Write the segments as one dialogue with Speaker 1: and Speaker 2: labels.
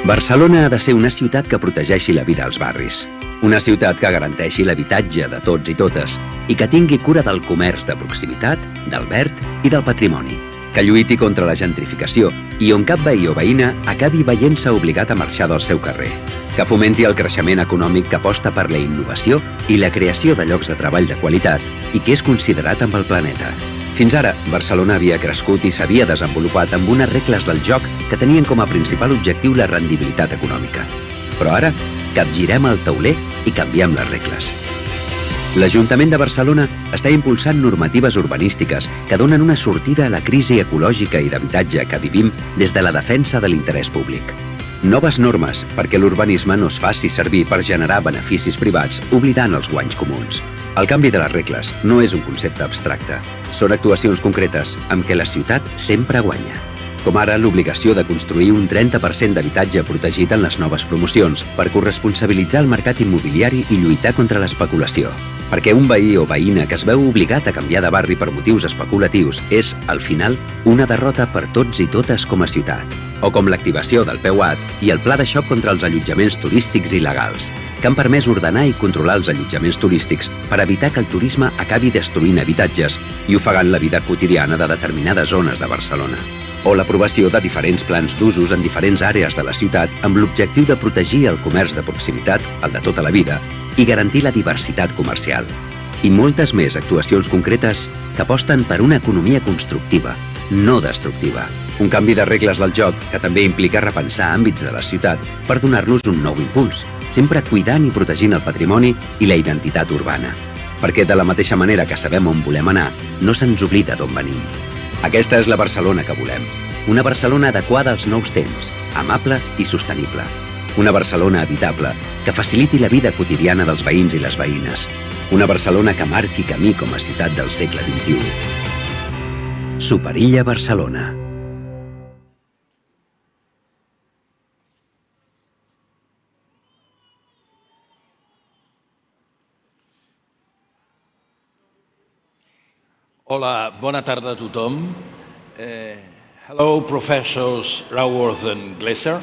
Speaker 1: Barcelona ha de ser una ciutat que protegeixi la vida als barris. Una ciutat que garanteixi l'habitatge de tots i totes i que tingui cura del comerç de proximitat, del verd i del patrimoni. Que lluiti contra la gentrificació i on cap veí o veïna acabi veient-se obligat a marxar del seu carrer. Que fomenti el creixement econòmic que aposta per la innovació i la creació de llocs de treball de qualitat i que és considerat amb el planeta. Fins ara, Barcelona havia crescut i s'havia desenvolupat amb unes regles del joc que tenien com a principal objectiu la rendibilitat econòmica. Però ara, capgirem el tauler i canviem les regles. L'Ajuntament de Barcelona està impulsant normatives urbanístiques que donen una sortida a la crisi ecològica i d'habitatge que vivim des de la defensa de l'interès públic. Noves normes perquè l'urbanisme no es faci servir per generar beneficis privats oblidant els guanys comuns. El canvi de les regles no és un concepte abstracte. Són actuacions concretes amb què la ciutat sempre guanya. Com ara l'obligació de construir un 30% d'habitatge protegit en les noves promocions per corresponsabilitzar el mercat immobiliari i lluitar contra l'especulació. Perquè un veí o veïna que es veu obligat a canviar de barri per motius especulatius és, al final, una derrota per tots i totes com a ciutat. O com l'activació del PEUAT i el pla de xoc contra els allotjaments turístics il·legals, que han permès ordenar i controlar els allotjaments turístics per evitar que el turisme acabi destruint habitatges i ofegant la vida quotidiana de determinades zones de Barcelona. O l'aprovació de diferents plans d'usos en diferents àrees de la ciutat amb l'objectiu de protegir el comerç de proximitat, el de tota la vida, i garantir la diversitat comercial. I moltes més actuacions concretes que aposten per una economia constructiva, no destructiva. Un canvi de regles del joc que també implica repensar àmbits de la ciutat per donar-los un nou impuls, sempre cuidant i protegint el patrimoni i la identitat urbana. Perquè de la mateixa manera que sabem on volem anar, no se'ns oblida d'on venim. Aquesta és la Barcelona que volem. Una Barcelona adequada als nous temps, amable i sostenible. Una Barcelona habitable que faciliti la vida quotidiana dels veïns i les veïnes. Una Barcelona que marqui camí com a ciutat del segle XXI. Superilla Barcelona.
Speaker 2: Hola, bona tarda a tothom. Hello, professors Raworth and Glaser.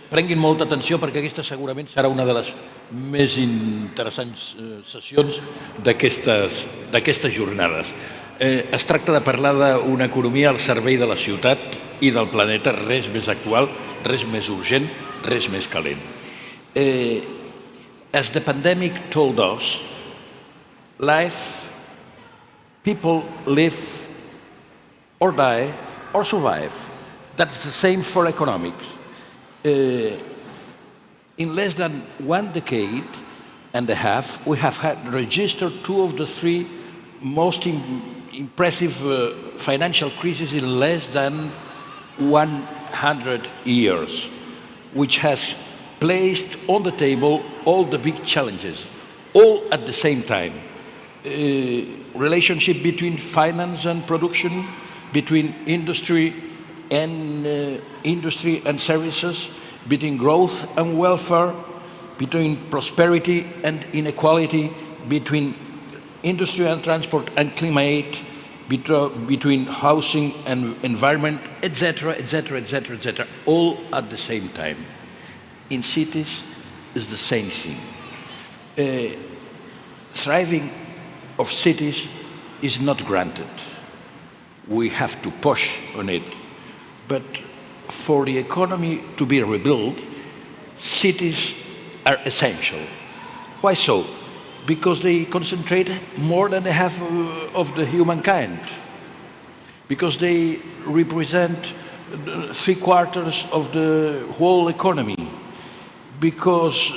Speaker 2: Prenguin molta atenció perquè aquesta segurament serà una de les més interessants sessions d'aquestes jornades. Es tracta de parlar d'una economia al servei de la ciutat i del planeta, res més actual, res més urgent, res més calent. As the pandemic told us, people live or die or survive. That's the same for economics. In less than 1 decade and a half, we have registered 2 of the 3 most impressive financial crises in less than 100 years, which has placed on the table all the big challenges, all at the same time. Relationship between finance and production, between industry and services, between growth and welfare, between prosperity and inequality, between industry and transport and climate, between housing and environment, etc., etc., etc., etc., all at the same time. In cities, is the same thing. Thriving of cities is not granted. We have to push on it. But for the economy to be rebuilt, cities are essential. Why so? Because they concentrate more than half of the humankind. Because they represent 3/4 of the whole economy. Because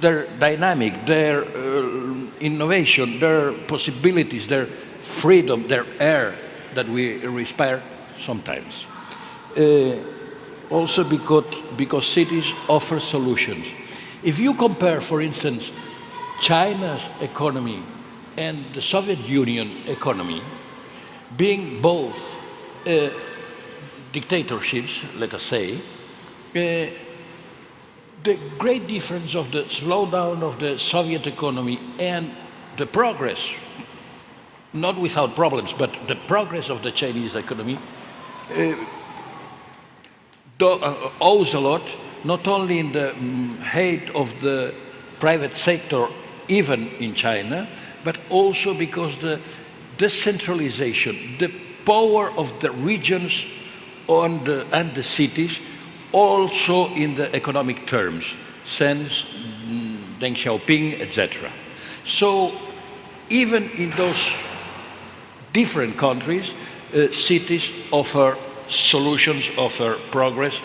Speaker 2: their dynamic, their innovation, their possibilities, their freedom, their air that we respire sometimes. Also because cities offer solutions. If you compare, for instance, China's economy and the Soviet Union economy, being both dictatorships, let us say, the great difference of the slowdown of the Soviet economy and the progress, not without problems, but the progress of the Chinese economy, owes a lot, not only in the height of the private sector, even in China, but also because the decentralization, the power of the regions and the cities, also in the economic terms, since Deng Xiaoping, etc. So even in those different countries, cities offer solutions, offer progress,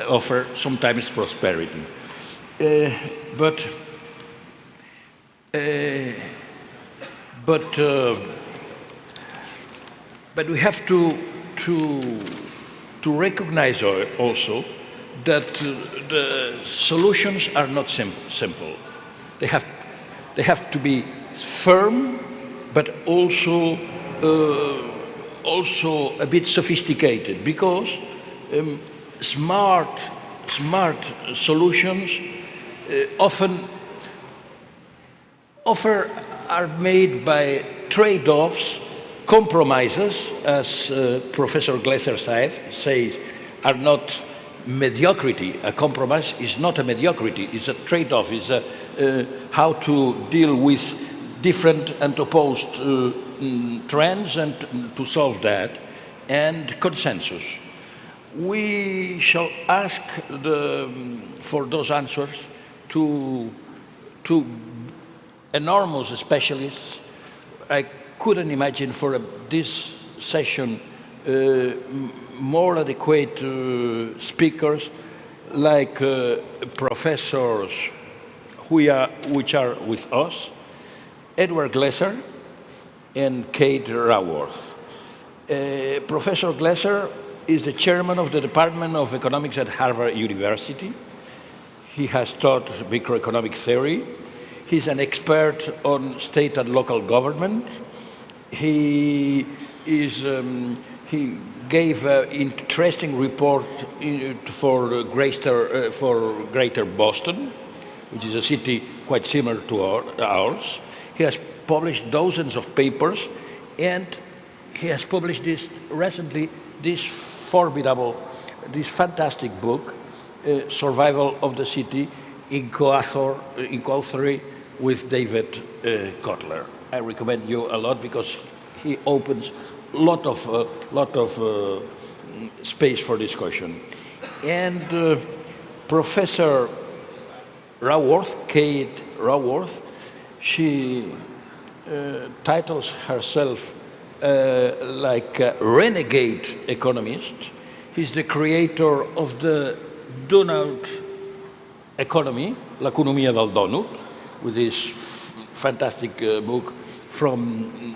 Speaker 2: offer sometimes prosperity. But we have to recognize also that the solutions are not simple. They have to be firm, but also a bit sophisticated, because smart solutions are made by trade-offs, compromises, as Professor Gleiser says, are not mediocrity. A compromise is not a mediocrity, it's a trade-off, it's how to deal with different and opposed trends and to solve that, and consensus. We shall ask for those answers to enormous specialists. I couldn't imagine for this session more adequate speakers like professors which are with us, Edward Gleiser and Kate Raworth. Professor Gleiser is the chairman of the Department of Economics at Harvard University. He has taught microeconomic theory. He's an expert on state and local government. He gave an interesting report for Greater Boston, which is a city quite similar to ours. He has published dozens of papers, and he has published recently this fantastic book, Survival of the City, in co-authoring with David Kotler. I recommend you a lot because he opens a lot of space for discussion. And Professor Raworth, Kate Raworth, she titles herself like a renegade economist. He's the creator of the Doughnut Economics, l'economia del Doughnut, with this fantastic book from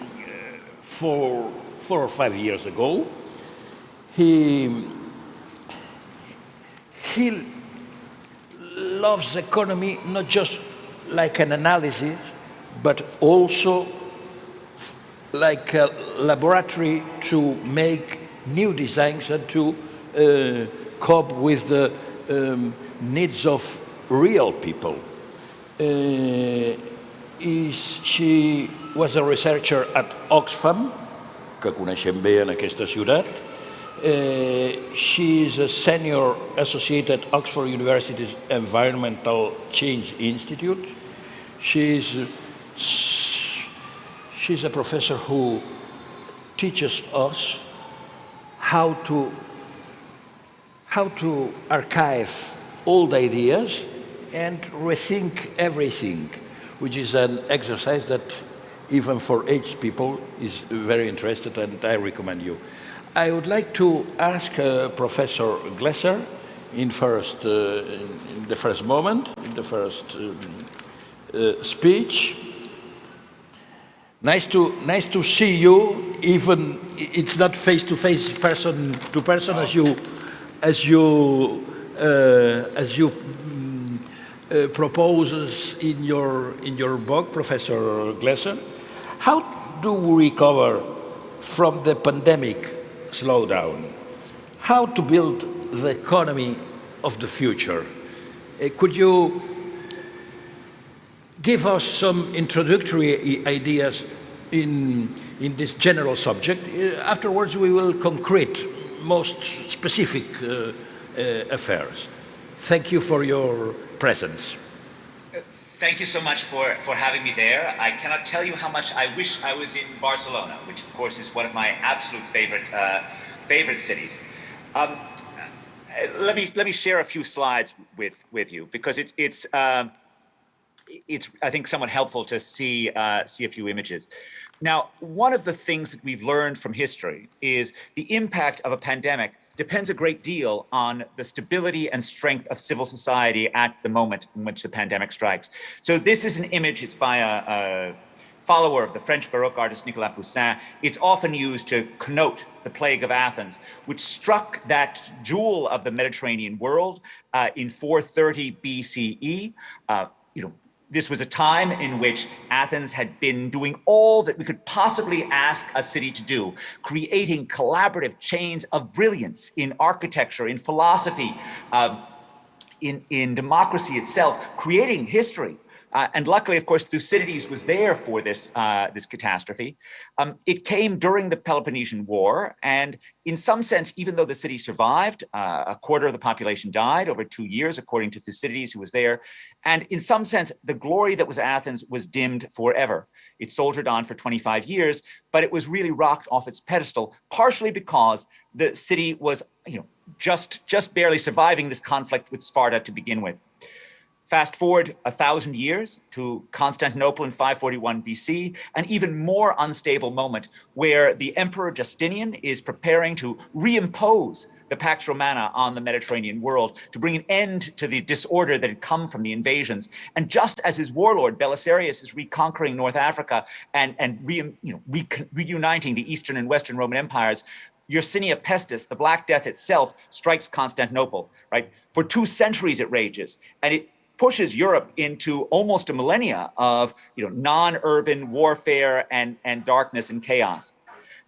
Speaker 2: 4 or 5 years ago. He loves economy not just like an analysis, but also like a laboratory to make new designs and to cope with the needs of real people. She was a researcher at Oxfam, que coneixem bé en aquesta ciutat. She is a senior associate at Oxford University's Environmental Change Institute. She's a professor who teaches us how to archive old ideas and rethink everything, which is an exercise that even for aged people is very interested, and I recommend you. I would like to ask Professor Gleiser in the first moment, in the first speech. Nice to see you, even it's not face-to-face, person-to-person as you proposes in your book, Professor Gleiser. How do we recover from the pandemic slowdown? How to build the economy of the future? Could you give us some introductory ideas in this general subject? Afterwards, we will concrete most specific affairs. Thank you for your presence.
Speaker 3: Thank you so much for having me there. I cannot tell you how much I wish I was in Barcelona, which of course is one of my absolute favorite cities. Let me share a few slides with you, because it's I think somewhat helpful to see a few images. Now, one of the things that we've learned from history is the impact of a pandemic depends a great deal on the stability and strength of civil society at the moment in which the pandemic strikes. So this is an image, it's by a follower of the French Baroque artist Nicolas Poussin. It's often used to connote the plague of Athens, which struck that jewel of the Mediterranean world in 430 BCE. This was a time in which Athens had been doing all that we could possibly ask a city to do, creating collaborative chains of brilliance in architecture, in philosophy, in democracy itself, creating history. And luckily, of course, Thucydides was there for this catastrophe. It came during the Peloponnesian War, and in some sense, even though the city survived, a quarter of the population died over 2 years, according to Thucydides, who was there. And in some sense, the glory that was Athens was dimmed forever. It soldiered on for 25 years, but it was really rocked off its pedestal, partially because the city was, just barely surviving this conflict with Sparta to begin with. Fast forward 1,000 years to Constantinople in 541 BC, an even more unstable moment where the Emperor Justinian is preparing to reimpose the Pax Romana on the Mediterranean world to bring an end to the disorder that had come from the invasions. And just as his warlord Belisarius is reconquering North Africa and reuniting the Eastern and Western Roman empires, Yersinia Pestis, the Black Death itself, strikes Constantinople, right? For 2 centuries it rages, and it pushes Europe into almost a millennia of non-urban warfare and darkness and chaos.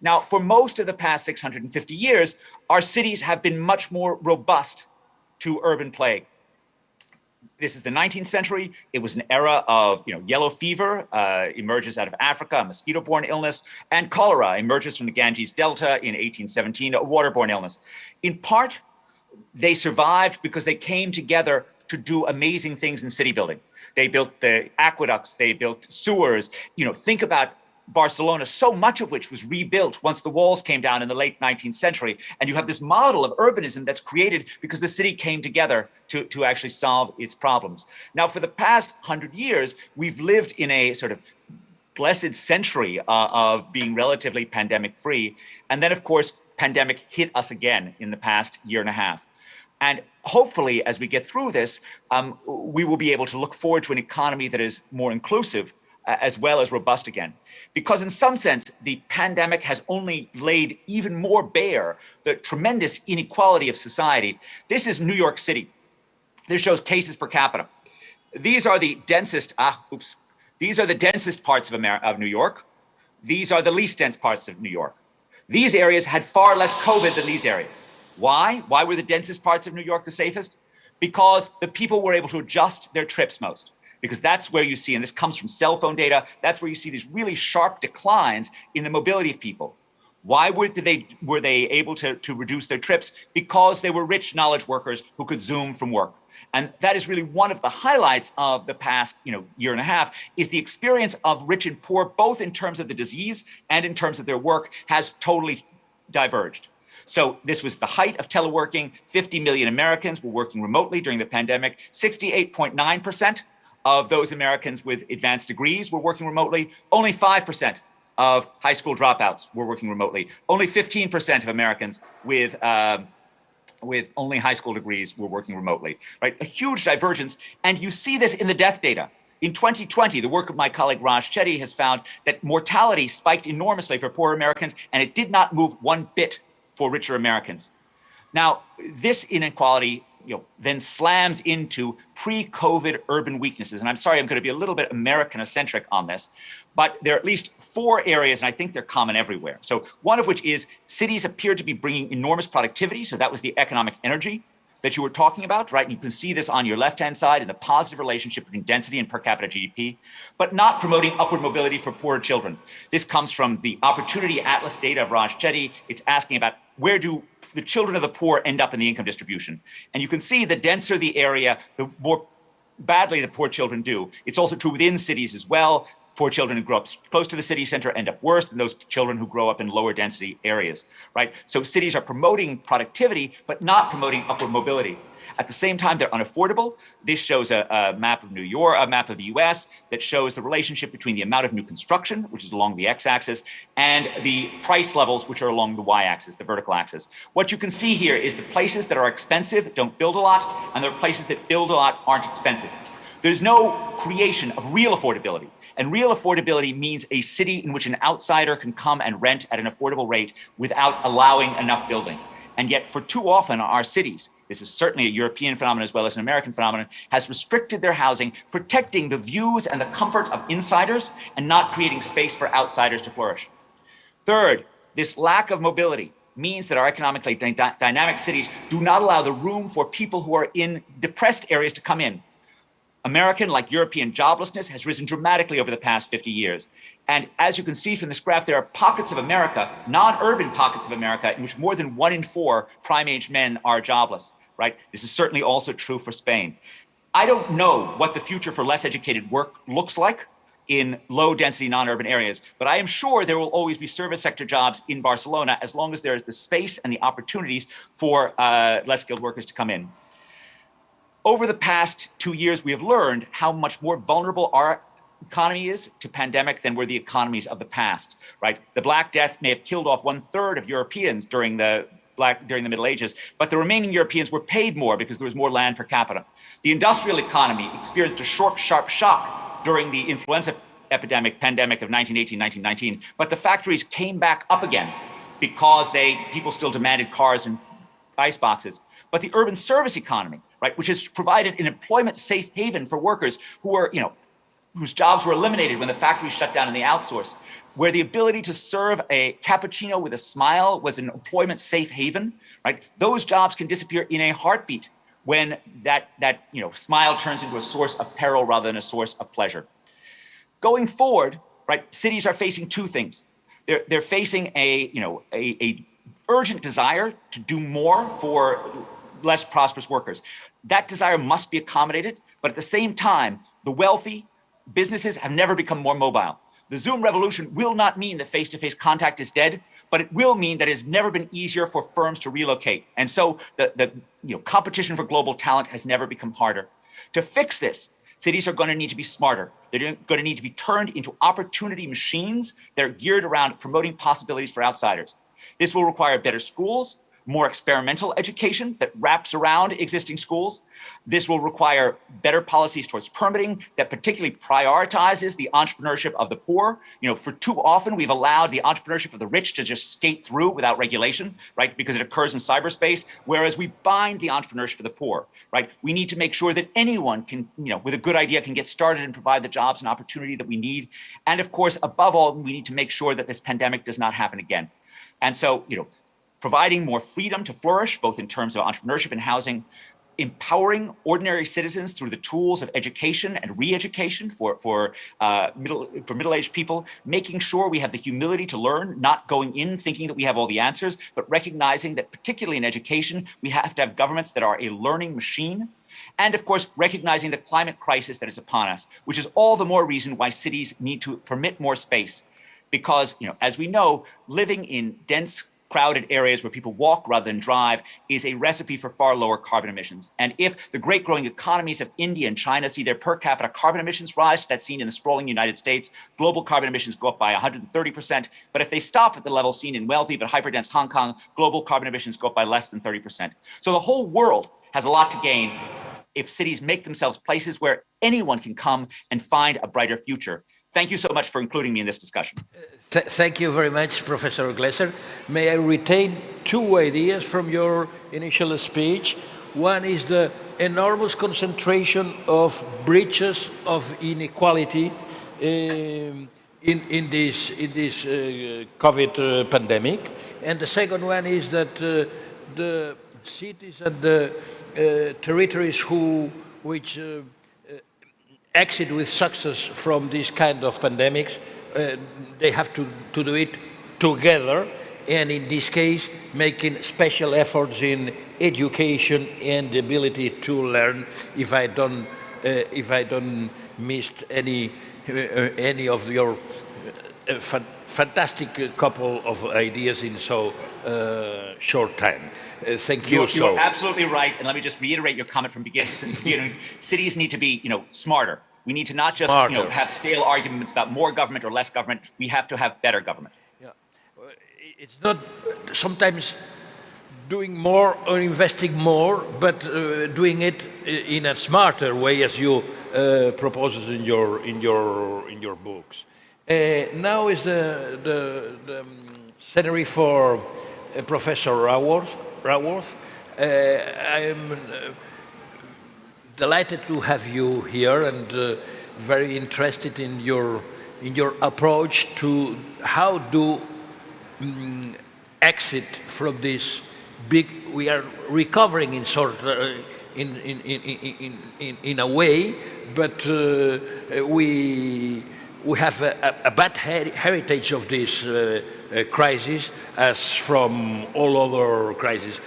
Speaker 3: Now, for most of the past 650 years, our cities have been much more robust to urban plague. This is the 19th century. It was an era of yellow fever emerges out of Africa, a mosquito-borne illness, and cholera emerges from the Ganges Delta in 1817, a waterborne illness. In part, they survived because they came together to do amazing things in city building. They built the aqueducts, they built sewers. Think about Barcelona, so much of which was rebuilt once the walls came down in the late 19th century. And you have this model of urbanism that's created because the city came together to actually solve its problems. Now, for the past 100 years, we've lived in a sort of blessed century of being relatively pandemic free. And then, of course, pandemic hit us again in the past year and a half. And hopefully, as we get through this, we will be able to look forward to an economy that is more inclusive as well as robust again. Because in some sense, the pandemic has only laid even more bare the tremendous inequality of society. This is New York City. This shows cases per capita. These are the densest, these are the densest parts of New York. These are the least dense parts of New York. These areas had far less COVID than these areas. Why? Why were the densest parts of New York the safest? Because the people were able to adjust their trips most. Because that's where you see, and this comes from cell phone data, that's where you see these really sharp declines in the mobility of people. Why were they able to reduce their trips? Because they were rich knowledge workers who could Zoom from work. And that is really one of the highlights of the past year and a half, is the experience of rich and poor, both in terms of the disease and in terms of their work, has totally diverged. So this was the height of teleworking. 50 million Americans were working remotely during the pandemic. 68.9% of those Americans with advanced degrees were working remotely. Only 5% of high school dropouts were working remotely. Only 15% of Americans with only high school degrees were working remotely, right? A huge divergence. And you see this in the death data. In 2020, the work of my colleague Raj Chetty has found that mortality spiked enormously for poor Americans, and it did not move one bit for richer Americans. Now, this inequality then slams into pre-COVID urban weaknesses. And I'm sorry, I'm going to be a little bit American-centric on this, but there are at least 4 areas, and I think they're common everywhere. So one of which is cities appear to be bringing enormous productivity. So that was the economic energy that you were talking about, right? And you can see this on your left-hand side in the positive relationship between density and per capita GDP, but not promoting upward mobility for poorer children. This comes from the Opportunity Atlas data of Raj Chetty. It's asking about where do the children of the poor end up in the income distribution. And you can see the denser the area, the more badly the poor children do. It's also true within cities as well. Poor children who grow up close to the city center end up worse than those children who grow up in lower density areas, right? So cities are promoting productivity, but not promoting upward mobility. At the same time, they're unaffordable. This shows a map of New York, a map of the US that shows the relationship between the amount of new construction, which is along the x-axis, and the price levels, which are along the y-axis, the vertical axis. What you can see here is the places that are expensive don't build a lot, and there are places that build a lot aren't expensive. There's no creation of real affordability. And real affordability means a city in which an outsider can come and rent at an affordable rate without allowing enough building. And yet for too often our cities, this is certainly a European phenomenon as well as an American phenomenon, has restricted their housing, protecting the views and the comfort of insiders and not creating space for outsiders to flourish. Third, this lack of mobility means that our economically dynamic cities do not allow the room for people who are in depressed areas to come in. American, like European, joblessness has risen dramatically over the past 50 years. And as you can see from this graph, there are pockets of America, non-urban pockets of America, in which more than 1 in 4 prime-age men are jobless, right? This is certainly also true for Spain. I don't know what the future for less educated work looks like in low-density, non-urban areas, but I am sure there will always be service sector jobs in Barcelona as long as there is the space and the opportunities for less skilled workers to come in. Over the past 2 years, we have learned how much more vulnerable our economy is to pandemic than were the economies of the past, right? The Black Death may have killed off 1/3 of Europeans during the Middle Ages, but the remaining Europeans were paid more because there was more land per capita. The industrial economy experienced a sharp shock during the influenza pandemic of 1918, 1919, but the factories came back up again because people still demanded cars and ice boxes. But the urban service economy, right, which has provided an employment safe haven for workers who are, whose jobs were eliminated when the factories shut down and they outsourced, where the ability to serve a cappuccino with a smile was an employment safe haven, right? Those jobs can disappear in a heartbeat when that smile turns into a source of peril rather than a source of pleasure. Going forward, right, cities are facing two things. They're facing a urgent desire to do more for less prosperous workers. That desire must be accommodated, but at the same time, the wealthy businesses have never become more mobile. The Zoom revolution will not mean that face-to-face contact is dead, but it will mean that it's never been easier for firms to relocate. And so the competition for global talent has never become harder. To fix this, cities are going to need to be smarter. They're going to need to be turned into opportunity machines that are geared around promoting possibilities for outsiders. This will require better schools, more experimental education that wraps around existing schools. This will require better policies towards permitting that particularly prioritizes the entrepreneurship of the poor. For too often, we've allowed the entrepreneurship of the rich to just skate through without regulation, right? Because it occurs in cyberspace, whereas we bind the entrepreneurship of the poor, right? We need to make sure that anyone can, with a good idea can get started and provide the jobs and opportunity that we need. And of course, above all, we need to make sure that this pandemic does not happen again. And so, providing more freedom to flourish, both in terms of entrepreneurship and housing, empowering ordinary citizens through the tools of education and re-education for middle-aged people, making sure we have the humility to learn, not going in thinking that we have all the answers, but recognizing that particularly in education, we have to have governments that are a learning machine. And of course, recognizing the climate crisis that is upon us, which is all the more reason why cities need to permit more space. Because, as we know, living in dense, crowded areas where people walk rather than drive is a recipe for far lower carbon emissions. And if the great growing economies of India and China see their per capita carbon emissions rise to that seen in the sprawling United States, global carbon emissions go up by 130%. But if they stop at the level seen in wealthy but hyperdense Hong Kong, global carbon emissions go up by less than 30%. So the whole world has a lot to gain if cities make themselves places where anyone can come and find a brighter future. Thank you so much for including me in this discussion.
Speaker 4: Thank you very much, Professor Glesser. May I retain two ideas from your initial speech? One is the enormous concentration of breaches of inequality in this COVID pandemic. And the second one is that the cities and the territories which exit with success from this kind of pandemics, they have to do it together and in this case, making special efforts in education and the ability to learn. If I don't miss any of your fantastic couple of ideas in so short time. Thank you.
Speaker 3: You're absolutely right. And let me just reiterate your comment from the beginning. Cities need to be, smarter. We need to not just, have stale arguments about more government or less government. We have to have better government.
Speaker 4: Yeah. It's not sometimes doing more or investing more, but doing it in a smarter way, as you proposes in your books. Now is the scenery for Professor Raworth. I'm delighted to have you here and very interested in your approach to how do exit from this big. We are recovering in in a way, but we have a bad heritage of this crisis, as from all other crises.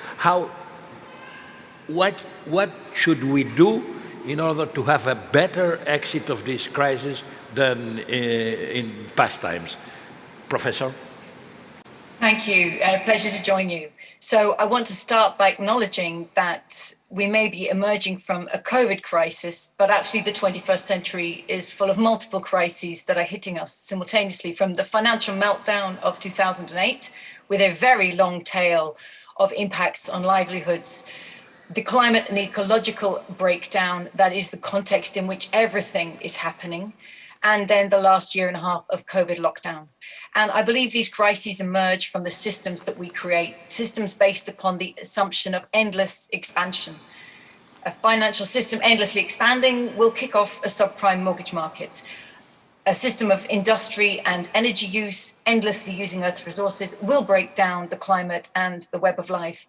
Speaker 4: What should we do in order to have a better exit of this crisis than in past times? Professor?
Speaker 5: Thank you. A pleasure to join you. So I want to start by acknowledging that we may be emerging from a COVID crisis, but actually the 21st century is full of multiple crises that are hitting us simultaneously, from the financial meltdown of 2008, with a very long tail of impacts on livelihoods, the climate and ecological breakdown that is the context in which everything is happening, and then the last year and a half of COVID lockdown. And I believe these crises emerge from the systems that we create, systems based upon the assumption of endless expansion. A financial system endlessly expanding will kick off a subprime mortgage market. A system of industry and energy use, endlessly using Earth's resources, will break down the climate and the web of life.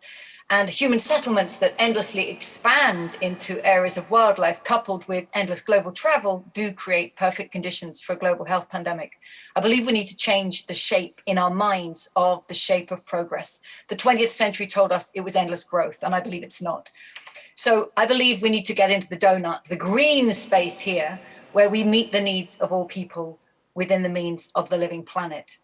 Speaker 5: And human settlements that endlessly expand into areas of wildlife, coupled with endless global travel, do create perfect conditions for a global health pandemic. I believe we need to change the shape in our minds of the shape of progress. The 20th century told us it was endless growth, and I believe it's not. So I believe we need to get into the donut, the green space here, where we meet the needs of all people within the means of the living planet.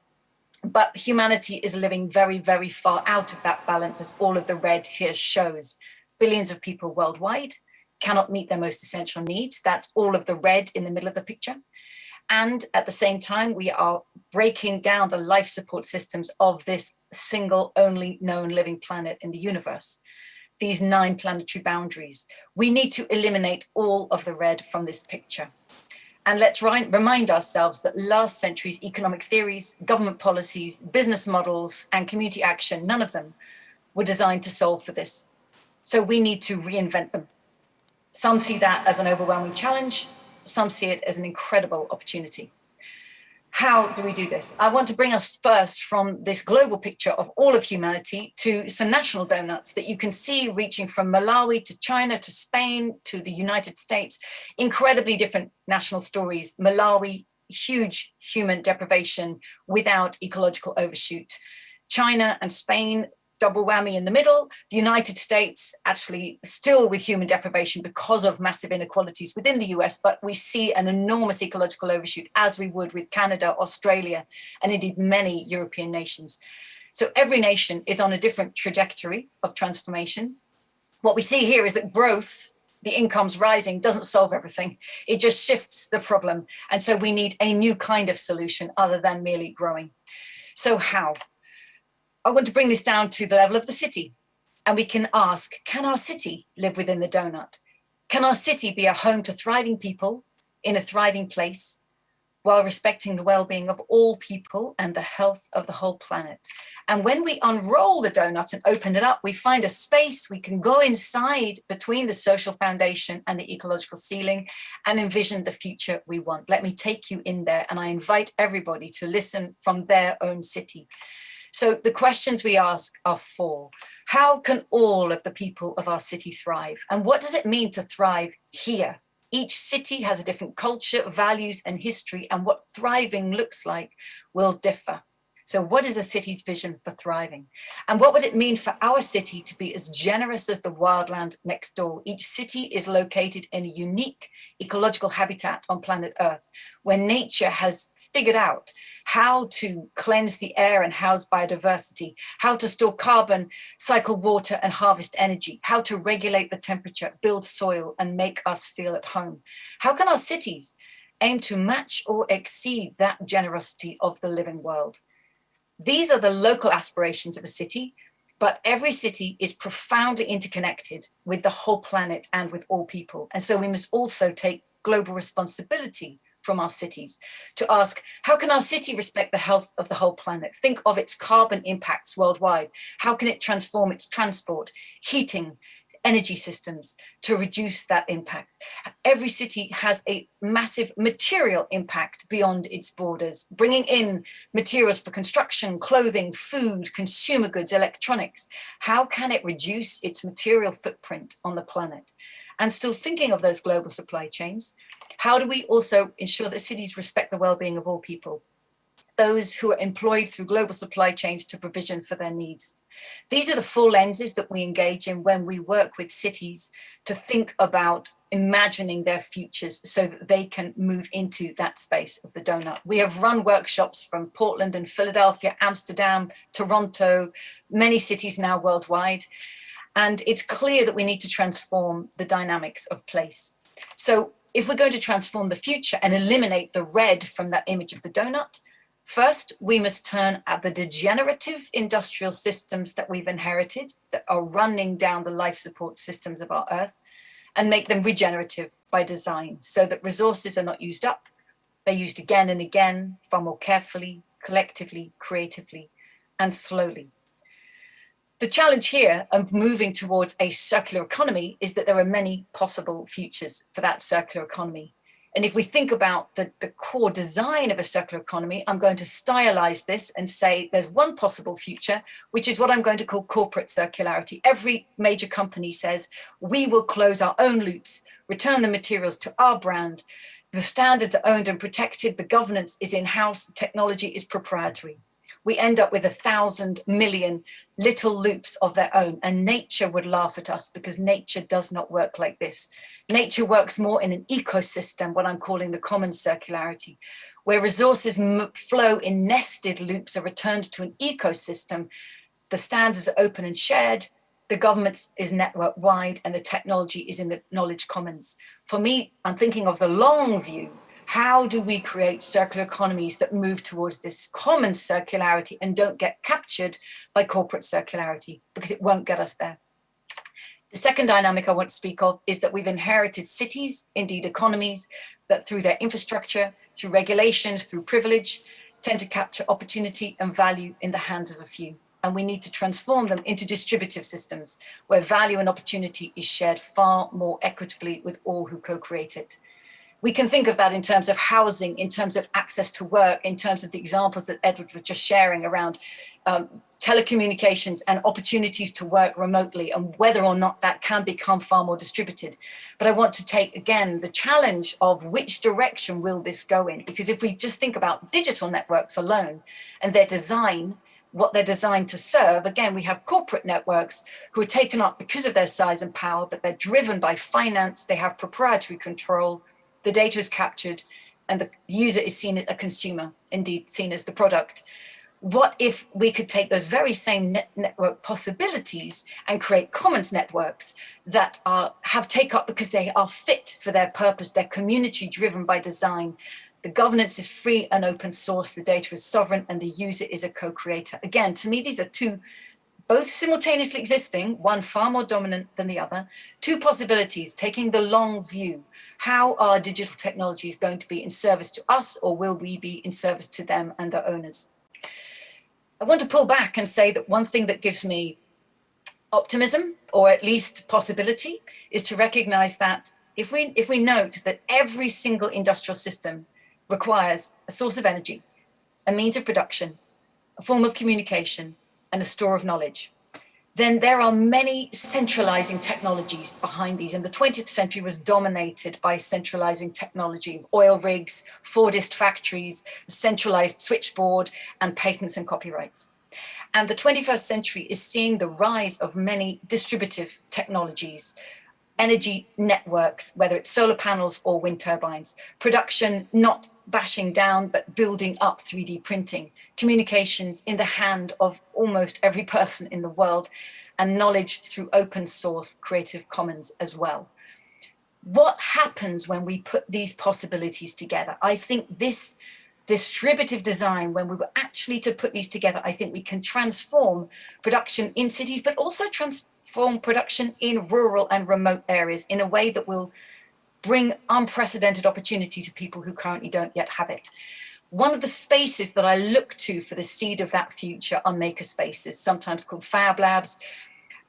Speaker 5: But humanity is living very, very far out of that balance, as all of the red here shows. Billions of people worldwide cannot meet their most essential needs. That's all of the red in the middle of the picture. And at the same time, we are breaking down the life support systems of this single, only known living planet in the universe. These 9 planetary boundaries. We need to eliminate all of the red from this picture. And let's remind ourselves that last century's economic theories, government policies, business models, and community action, none of them were designed to solve for this. So we need to reinvent them. Some see that as an overwhelming challenge. Some see it as an incredible opportunity. How do we do this? I want to bring us first from this global picture of all of humanity to some national donuts that you can see reaching from Malawi to China to Spain to the United States. Incredibly different national stories. Malawi, huge human deprivation without ecological overshoot. China and Spain, double whammy in the middle. The United States actually still with human deprivation because of massive inequalities within the US, but we see an enormous ecological overshoot, as we would with Canada, Australia, and indeed many European nations. So every nation is on a different trajectory of transformation. What we see here is that growth, the incomes rising, doesn't solve everything. It just shifts the problem. And so we need a new kind of solution other than merely growing. So how? I want to bring this down to the level of the city. And we can ask, can our city live within the donut? Can our city be a home to thriving people in a thriving place while respecting the well-being of all people and the health of the whole planet? And when we unroll the donut and open it up, we find a space we can go inside between the social foundation and the ecological ceiling and envision the future we want. Let me take you in there, and I invite everybody to listen from their own city. So the questions we ask are 4. How can all of the people of our city thrive? And what does it mean to thrive here? Each city has a different culture, values, and history, and what thriving looks like will differ. So what is a city's vision for thriving? And what would it mean for our city to be as generous as the wildland next door? Each city is located in a unique ecological habitat on planet Earth, where nature has figured out how to cleanse the air and house biodiversity, how to store carbon, cycle water and harvest energy, how to regulate the temperature, build soil and make us feel at home. How can our cities aim to match or exceed that generosity of the living world? These are the local aspirations of a city, but every city is profoundly interconnected with the whole planet and with all people. And so we must also take global responsibility from our cities to ask, how can our city respect the health of the whole planet? Think of its carbon impacts worldwide. How can it transform its transport, heating, energy systems to reduce that impact? Every city has a massive material impact beyond its borders, bringing in materials for construction, clothing, food, consumer goods, electronics. How can it reduce its material footprint on the planet? And still thinking of those global supply chains, how do we also ensure that cities respect the well-being of all people, those who are employed through global supply chains to provision for their needs? These are the four lenses that we engage in when we work with cities to think about imagining their futures so that they can move into that space of the donut. We have run workshops from Portland and Philadelphia, Amsterdam, Toronto, many cities now worldwide. And it's clear that we need to transform the dynamics of place. So if we're going to transform the future and eliminate the red from that image of the donut, first, we must turn at the degenerative industrial systems that we've inherited that are running down the life support systems of our Earth and make them regenerative by design so that resources are not used up, they're used again and again, far more carefully, collectively, creatively, and slowly. The challenge here of moving towards a circular economy is that there are many possible futures for that circular economy. And if we think about the core design of a circular economy, I'm going to stylize this and say there's one possible future, which is what I'm going to call corporate circularity. Every major company says we will close our own loops, return the materials to our brand. The standards are owned and protected. The governance is in-house. The technology is proprietary. We end up with 1,000 million little loops of their own, and nature would laugh at us because nature does not work like this. Nature works more in an ecosystem, what I'm calling the common circularity, where resources flow in nested loops are returned to an ecosystem. The standards are open and shared, the government is network wide, and the technology is in the knowledge commons. For me, I'm thinking of the long view. How do we create circular economies that move towards this common circularity and don't get captured by corporate circularity, because it won't get us there. The second dynamic I want to speak of is that we've inherited cities, indeed economies, that through their infrastructure, through regulations, through privilege, tend to capture opportunity and value in the hands of a few. And we need to transform them into distributive systems where value and opportunity is shared far more equitably with all who co-create it. We can think of that in terms of housing, in terms of access to work, in terms of the examples that Edward was just sharing around telecommunications and opportunities to work remotely, and whether or not that can become far more distributed. But I want to take, again, the challenge of which direction will this go in? Because if we just think about digital networks alone and their design, what they're designed to serve, again, we have corporate networks who are taken up because of their size and power, but they're driven by finance, they have proprietary control, the data is captured, and the user is seen as a consumer, indeed seen as the product. What if we could take those very same network possibilities and create commons networks that have take up because they are fit for their purpose, they're community driven by design. The governance is free and open source, the data is sovereign, and the user is a co-creator. Again, to me, these are two both simultaneously existing, one far more dominant than the other, two possibilities, taking the long view. How are digital technologies going to be in service to us, or will we be in service to them and their owners? I want to pull back and say that one thing that gives me optimism, or at least possibility, is to recognize that if we note that every single industrial system requires a source of energy, a means of production, a form of communication, and a store of knowledge. then there are many centralizing technologies behind these. And the 20th century was dominated by centralizing technology, oil rigs, Fordist factories, centralized switchboard, and patents and copyrights. And the 21st century is seeing the rise of many distributive technologies, energy networks, whether it's solar panels or wind turbines, production not bashing down, but building up 3D printing, communications in the hand of almost every person in the world, and knowledge through open source Creative Commons as well. What happens when we put these possibilities together? I think this distributive design, when we were actually to put these together, I think we can transform production in cities, but also transform production in rural and remote areas in a way that will bring unprecedented opportunity to people who currently don't yet have it. One of the spaces that I look to for the seed of that future are maker spaces, sometimes called fab labs,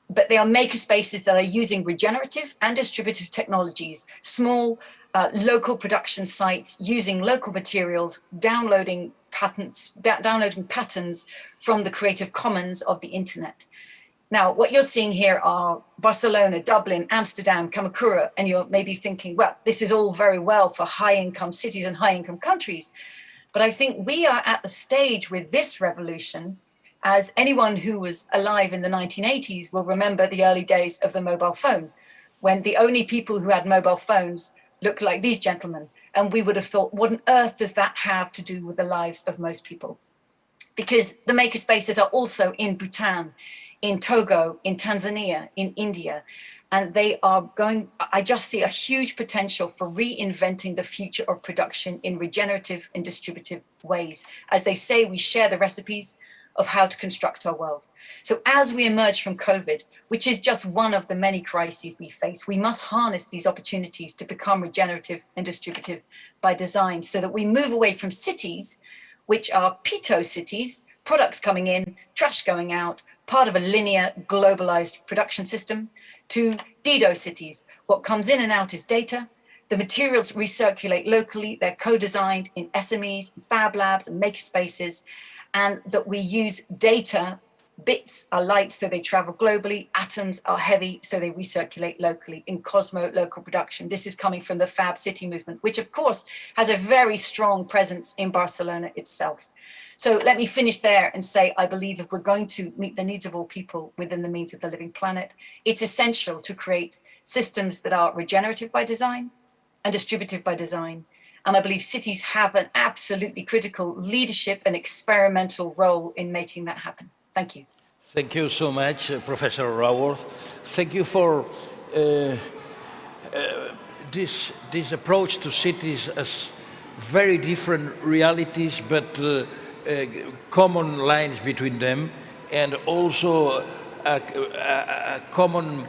Speaker 5: but they are maker spaces that are using regenerative and distributive technologies, small local production sites using local materials, downloading patterns from the Creative Commons of the internet. Now, what you're seeing here are Barcelona, Dublin, Amsterdam, Kamakura, and you're maybe thinking, well, this is all very well for high-income cities and high-income countries. But I think we are at the stage with this revolution, as anyone who was alive in the 1980s will remember the early days of the mobile phone, when the only people who had mobile phones looked like these gentlemen. And we would have thought, what on earth does that have to do with the lives of most people? Because the makerspaces are also in Bhutan, in Togo, in Tanzania, in India, and they are going, I just see a huge potential for reinventing the future of production in regenerative and distributive ways. As they say, we share the recipes of how to construct our world. So as we emerge from COVID, which is just one of the many crises we face, we must harness these opportunities to become regenerative and distributive by design, so that we move away from cities, which are Pito cities, products coming in, trash going out, part of a linear globalized production system, to Dido cities. What comes in and out is data. The materials recirculate locally. They're co-designed in SMEs, fab labs, and makerspaces, and that we use data. Bits are light, so they travel globally. Atoms are heavy, so they recirculate locally in Cosmo local production. This is coming from the Fab City movement, which of course has a very strong presence in Barcelona itself. So let me finish there and say, I believe if we're going to meet the needs of all people within the means of the living planet, it's essential to create systems that are regenerative by design and distributive by design. And I believe cities have an absolutely critical leadership and experimental role in making that happen. Thank you.
Speaker 4: Thank you so much, Professor Raworth. Thank you for this approach to cities as very different realities, but common lines between them, and also a common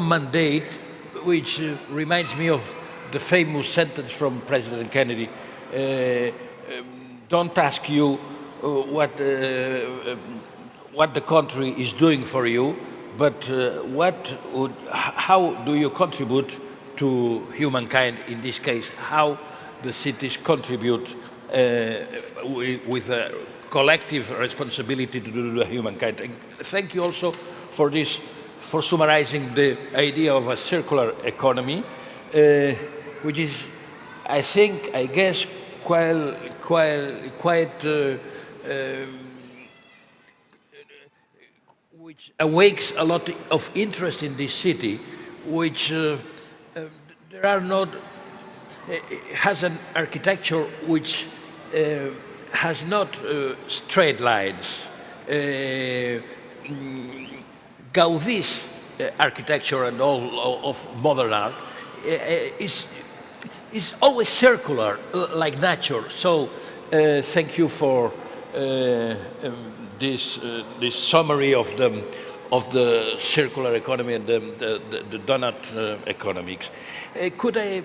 Speaker 4: mandate, which reminds me of the famous sentence from President Kennedy: "Don't ask you what the country is doing for you, but how do you contribute to humankind? In this case, how the cities contribute with a collective responsibility to do the humankind." And thank you also for this, for summarizing the idea of a circular economy, which is, I guess, which awakes a lot of interest in this city, which there are not, has an architecture which has not straight lines. Gaudi's architecture and all of modern art is always circular, like nature. So thank you for this summary of the circular economy and the Doughnut Economics. Could I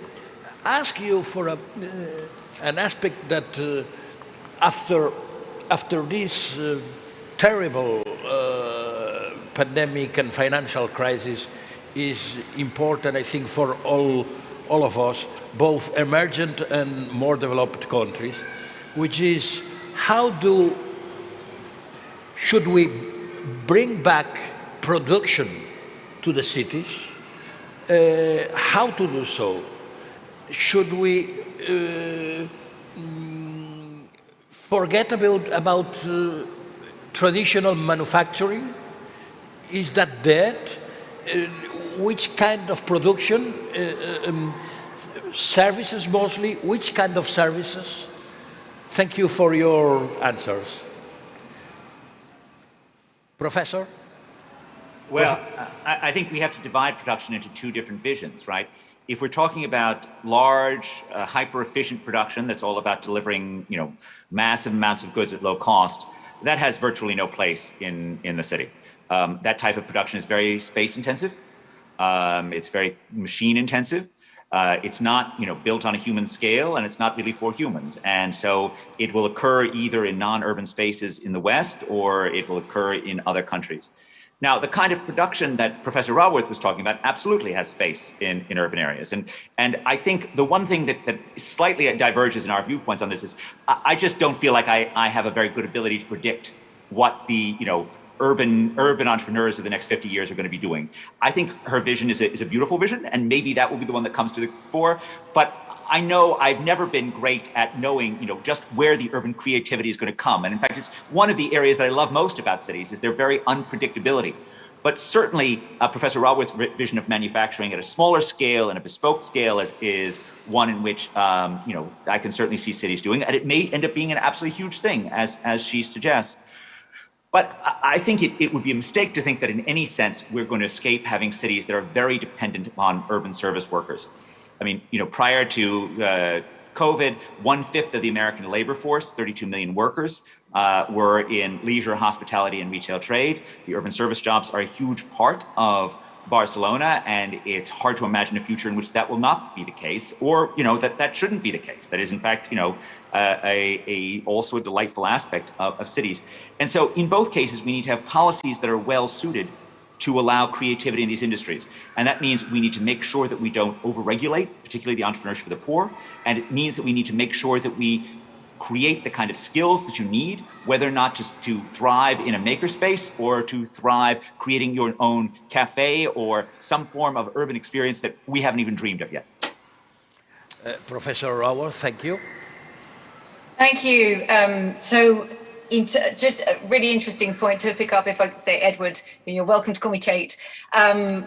Speaker 4: ask you for an aspect that after this terrible pandemic and financial crisis is important, I think, for all of us, both emergent and more developed countries, which is how should we bring back production to the cities. How to do so? Should we forget about traditional manufacturing? Is that dead? Which kind of production? Services mostly? Which kind of services? Thank you for your answers. Professor?
Speaker 3: Well, I think we have to divide production into two different visions, right? If we're talking about large, hyper-efficient production that's all about delivering, massive amounts of goods at low cost, that has virtually no place in the city. That type of production is very space-intensive. It's very machine-intensive. It's not, built on a human scale, and it's not really for humans. And so it will occur either in non-urban spaces in the West, or it will occur in other countries. Now, the kind of production that Professor Raworth was talking about absolutely has space in urban areas. And I think the one thing that slightly diverges in our viewpoints on this is I just don't feel like I have a very good ability to predict what the, urban entrepreneurs of the next 50 years are going to be doing. I think her vision is a beautiful vision, and maybe that will be the one that comes to the fore. But I know I've never been great at knowing, just where the urban creativity is going to come. And in fact, it's one of the areas that I love most about cities is their very unpredictability. But certainly, Professor Raworth's vision of manufacturing at a smaller scale and a bespoke scale is one in which, I can certainly see cities doing, and it may end up being an absolutely huge thing, as she suggests. But I think it would be a mistake to think that in any sense we're going to escape having cities that are very dependent upon urban service workers. I mean, prior to COVID, 1/5 of the American labor force, 32 million workers, were in leisure, hospitality, and retail trade. The urban service jobs are a huge part of Barcelona, and it's hard to imagine a future in which that will not be the case, or that shouldn't be the case. That is, in fact, also a delightful aspect of cities. And so, in both cases, we need to have policies that are well suited to allow creativity in these industries, and that means we need to make sure that we don't overregulate, particularly the entrepreneurship of the poor, and it means that we need to make sure that we create the kind of skills that you need, whether or not just to thrive in a makerspace or to thrive creating your own cafe or some form of urban experience that we haven't even dreamed of yet.
Speaker 4: Professor Raworth, thank you.
Speaker 5: Thank you. Just a really interesting point to pick up, if I could say, Edward, you're welcome to call me Kate. I'm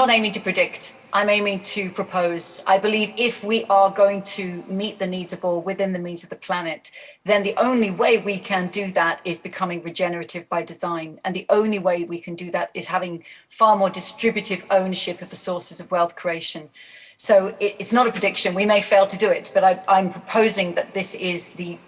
Speaker 5: not aiming to predict. I'm aiming to propose. I believe if we are going to meet the needs of all within the means of the planet, then the only way we can do that is becoming regenerative by design. And the only way we can do that is having far more distributive ownership of the sources of wealth creation. So it's not a prediction. We may fail to do it, but I'm proposing that this is the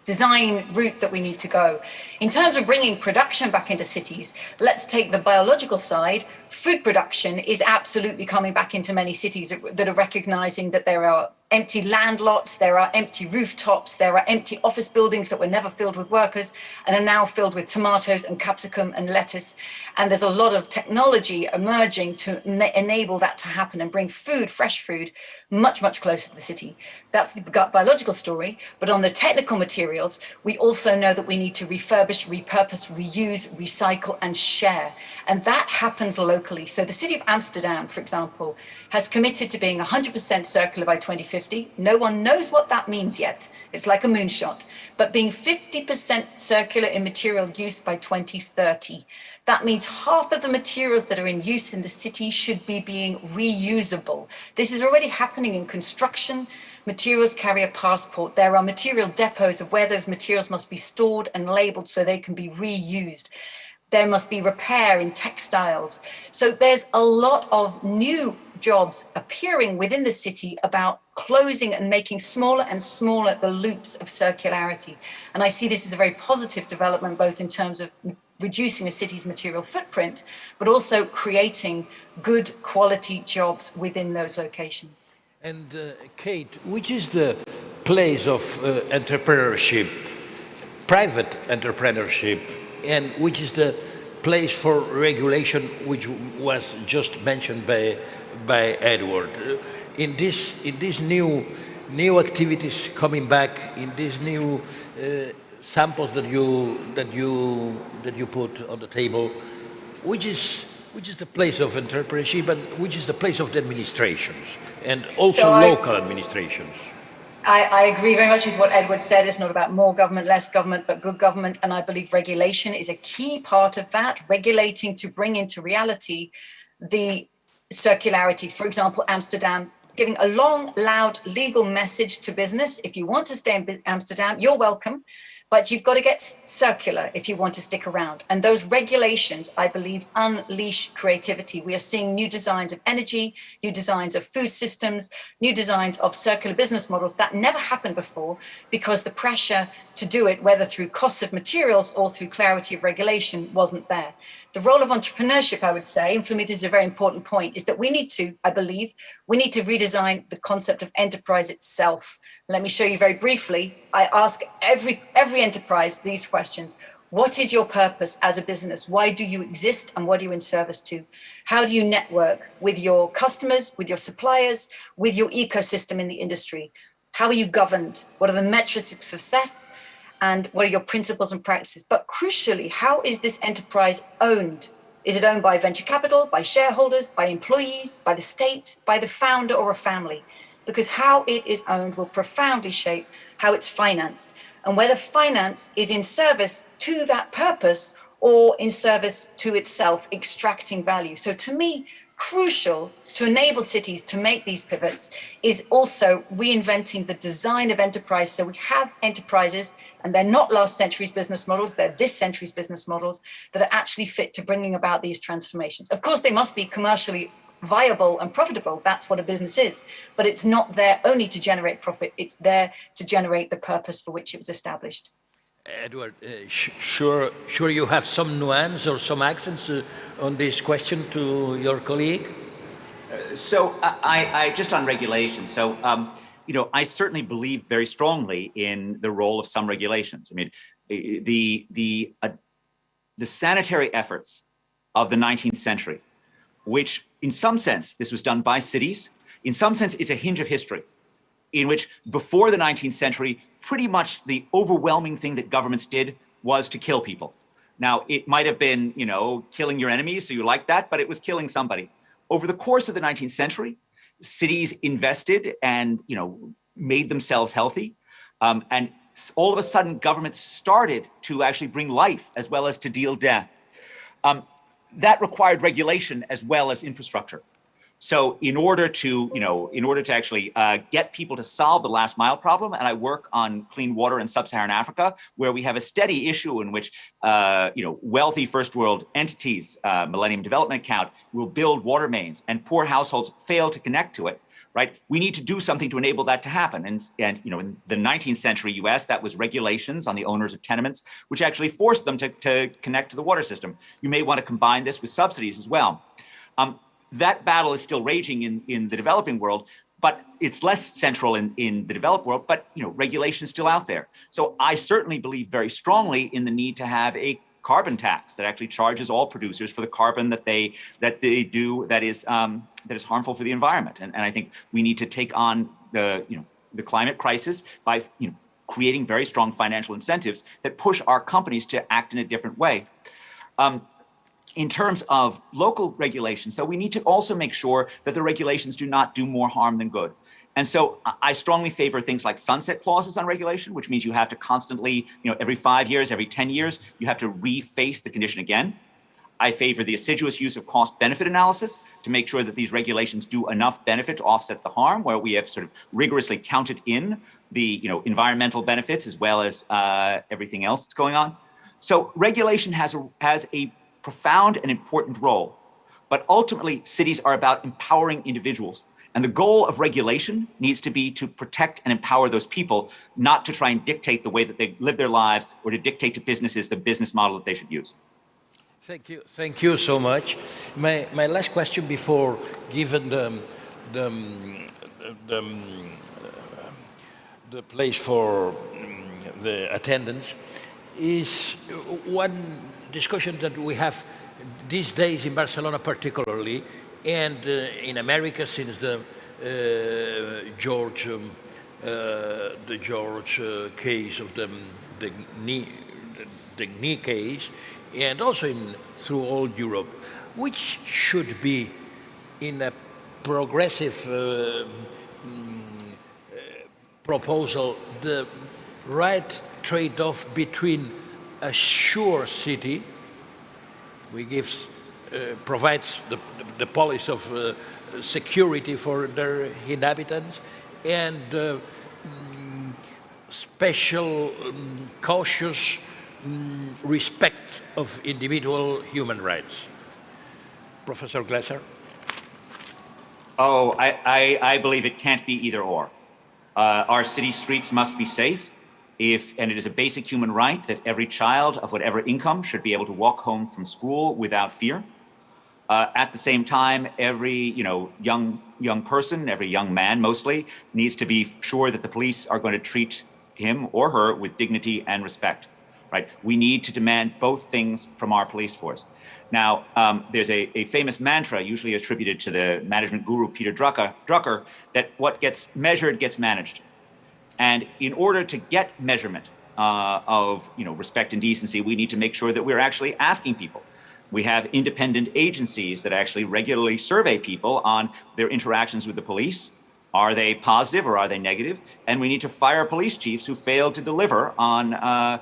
Speaker 5: design route that we need to go. In terms of bringing production back into cities, let's take the biological side. Food production is absolutely coming back into many cities that are recognizing that there are empty land lots, there are empty rooftops, there are empty office buildings that were never filled with workers and are now filled with tomatoes and capsicum and lettuce. And there's a lot of technology emerging to enable that to happen and bring food, fresh food, much, much closer to the city. That's the biological story. But on the technical materials, we also know that we need to refurbish, repurpose, reuse, recycle, and share. And that happens locally. So the city of Amsterdam, for example, has committed to being 100% circular by 2050. No one knows what that means yet. It's like a moonshot. But being 50% circular in material use by 2030. That means half of the materials that are in use in the city should be being reusable. This is already happening in construction. Materials carry a passport. There are material depots of where those materials must be stored and labeled so they can be reused. There must be repair in textiles. So there's a lot of new jobs appearing within the city about closing and making smaller and smaller the loops of circularity. And I see this as a very positive development, both in terms of reducing a city's material footprint, but also creating good quality jobs within those locations.
Speaker 4: And Kate, which is the place of entrepreneurship, private entrepreneurship, and which is the place for regulation, which was just mentioned by Edward? In these new activities coming back, in these new samples that you put on the table, which is the place of entrepreneurship and which is the place of the administrations and also local administrations?
Speaker 5: I agree very much with what Edward said. It's not about more government, less government, but good government. And I believe regulation is a key part of that, regulating to bring into reality the circularity. For example, Amsterdam, giving a long, loud legal message to business. If you want to stay in Amsterdam, you're welcome. But you've got to get circular if you want to stick around. And those regulations, I believe, unleash creativity. We are seeing new designs of energy, new designs of food systems, new designs of circular business models that never happened before because the pressure to do it, whether through costs of materials or through clarity of regulation, wasn't there. The role of entrepreneurship, I would say, and for me this is a very important point, is that we need to, I believe, we need to redesign the concept of enterprise itself. Let me show you very briefly. I ask every enterprise these questions. What is your purpose as a business? Why do you exist and what are you in service to? How do you network with your customers, with your suppliers, with your ecosystem in the industry? How are you governed? What are the metrics of success? And what are your principles and practices? But crucially, how is this enterprise owned? Is it owned by venture capital, by shareholders, by employees, by the state, by the founder or a family? Because how it is owned will profoundly shape how it's financed and whether finance is in service to that purpose or in service to itself, extracting value. So to me, crucial to enable cities to make these pivots is also reinventing the design of enterprise. So we have enterprises, and they're not last century's business models, they're this century's business models that are actually fit to bringing about these transformations. Of course, they must be commercially viable and profitable. That's what a business is. But it's not there only to generate profit. It's there to generate the purpose for which it was established.
Speaker 4: Edward, sure you have some nuance or some accents on this question to your colleague?
Speaker 3: So I just on regulation. So, I certainly believe very strongly in the role of some regulations. I mean, the sanitary efforts of the 19th century, which in some sense, this was done by cities. In some sense, it's a hinge of history in which before the 19th century, pretty much the overwhelming thing that governments did was to kill people. Now, it might have been, killing your enemies, so you like that, but it was killing somebody. Over the course of the 19th century, cities invested and, made themselves healthy. And all of a sudden, governments started to actually bring life as well as to deal death. That required regulation as well as infrastructure. So in order to actually get people to solve the last mile problem, and I work on clean water in sub-Saharan Africa, where we have a steady issue in which, wealthy first world entities, Millennium Development Account, will build water mains and poor households fail to connect to it, right? We need to do something to enable that to happen. And in the 19th century US, that was regulations on the owners of tenements, which actually forced them to connect to the water system. You may want to combine this with subsidies as well. That battle is still raging in the developing world, but it's less central in the developed world, but regulation is still out there. So I certainly believe very strongly in the need to have a carbon tax that actually charges all producers for the carbon that they do that is harmful for the environment. And I think we need to take on the climate crisis by creating very strong financial incentives that push our companies to act in a different way. In terms of local regulations, though, we need to also make sure that the regulations do not do more harm than good. And so I strongly favor things like sunset clauses on regulation, which means you have to constantly, every 5 years, every 10 years, you have to reface the condition again. I favor the assiduous use of cost-benefit analysis to make sure that these regulations do enough benefit to offset the harm, where we have sort of rigorously counted in the environmental benefits as well as everything else that's going on. So regulation has a profound and important role, but ultimately cities are about empowering individuals. And the goal of regulation needs to be to protect and empower those people, not to try and dictate the way that they live their lives or to dictate to businesses the business model that they should use.
Speaker 4: Thank you so much. My last question before giving the place for the attendance is one discussion that we have these days in Barcelona particularly, and in America since the George case of the the knee case, and also through all Europe, which should be in a progressive proposal the right trade-off between a sure city, which provides the policy of security for their inhabitants, and special cautious respect of individual human rights. Professor Glasser?
Speaker 3: Oh, I believe it can't be either or. Our city streets must be safe, and it is a basic human right that every child of whatever income should be able to walk home from school without fear. At the same time, every young person, every young man mostly, needs to be sure that the police are going to treat him or her with dignity and respect. Right? We need to demand both things from our police force. Now, there's a famous mantra usually attributed to the management guru Peter Drucker that what gets measured gets managed. And in order to get measurement of respect and decency, we need to make sure that we're actually asking people. We have independent agencies that actually regularly survey people on their interactions with the police. Are they positive or are they negative? And we need to fire police chiefs who fail to deliver on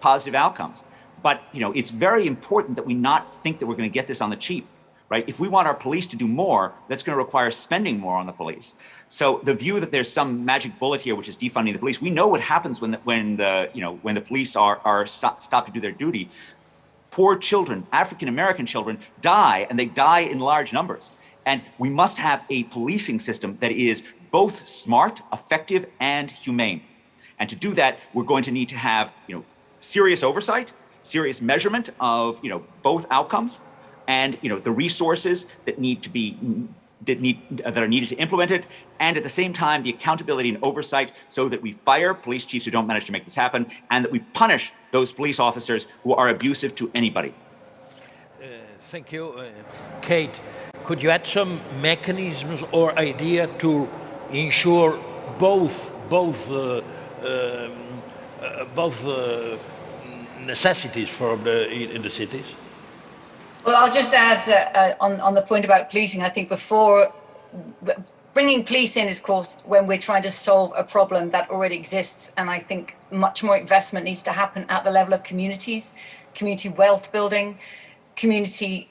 Speaker 3: positive outcomes. But it's very important that we not think that we're going to get this on the cheap, right? If we want our police to do more, that's going to require spending more on the police. So the view that there's some magic bullet here, which is defunding the police, we know what happens when the police are stopped to do their duty. Poor children, African American children, die, and they die in large numbers. And we must have a policing system that is both smart, effective, and humane. And to do that, we're going to need to have serious oversight, serious measurement of both outcomes, and the resources that are needed to implement it, and at the same time the accountability and oversight, so that we fire police chiefs who don't manage to make this happen, and that we punish those police officers who are abusive to anybody.
Speaker 4: Thank you, Kate. Could you add some mechanisms or idea to ensure both necessities in the cities?
Speaker 5: Well, I'll just add on the point about policing. I think before bringing police in is, of course, when we're trying to solve a problem that already exists. And I think much more investment needs to happen at the level of communities, community wealth building, community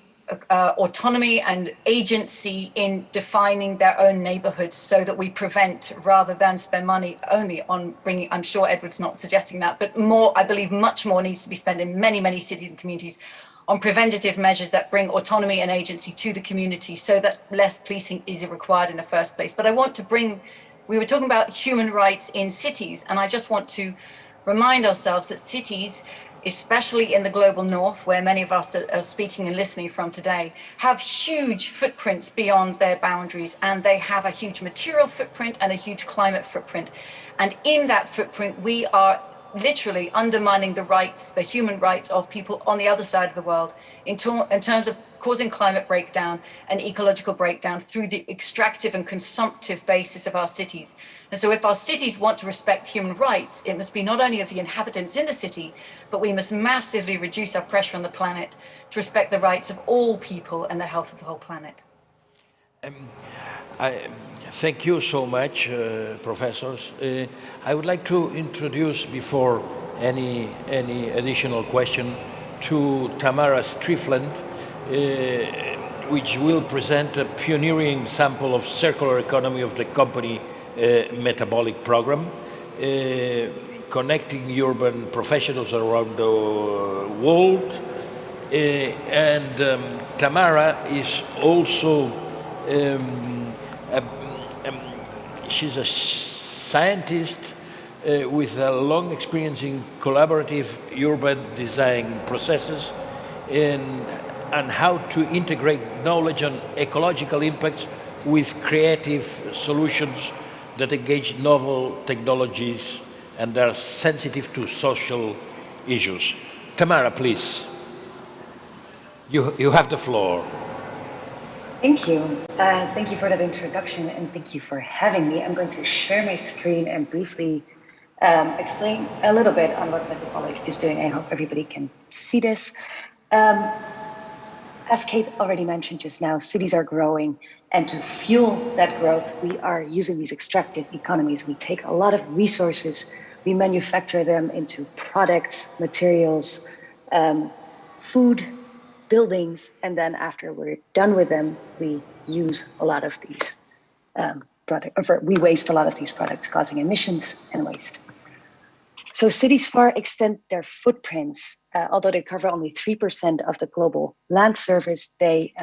Speaker 5: autonomy and agency in defining their own neighborhoods, so that we prevent rather than spend money only on bringing, I'm sure Edward's not suggesting that, but more, I believe much more needs to be spent in many, many cities and communities on preventative measures that bring autonomy and agency to the community, so that less policing is required in the first place. But I want to we were talking about human rights in cities, and I just want to remind ourselves that cities, especially in the global north, where many of us are speaking and listening from today, have huge footprints beyond their boundaries, and they have a huge material footprint and a huge climate footprint. And in that footprint, we are literally undermining the human rights of people on the other side of the world in terms of causing climate breakdown and ecological breakdown through the extractive and consumptive basis of our cities. And so if our cities want to respect human rights, it must be not only of the inhabitants in the city, but we must massively reduce our pressure on the planet to respect the rights of all people and the health of the whole planet.
Speaker 4: Thank you so much, professors. I would like to introduce, before any additional question, to Tamara Streefland, which will present a pioneering example of circular economy of the company metabolic program, connecting urban professionals around the world. Tamara is also she's a scientist with a long experience in collaborative urban design processes and how to integrate knowledge on ecological impacts with creative solutions that engage novel technologies and are sensitive to social issues. Tamara, please. You have the floor.
Speaker 6: Thank you. Thank you for that introduction, and thank you for having me. I'm going to share my screen and briefly explain a little bit on what Metabolic is doing. I hope everybody can see this. As Kate already mentioned just now, cities are growing, and to fuel that growth, we are using these extractive economies. We take a lot of resources, we manufacture them into products, materials, food, buildings, and then after we're done with them, we use a lot of these we waste a lot of these products, causing emissions and waste. So cities far extend their footprints. Although they cover only 3% of the global land surface, they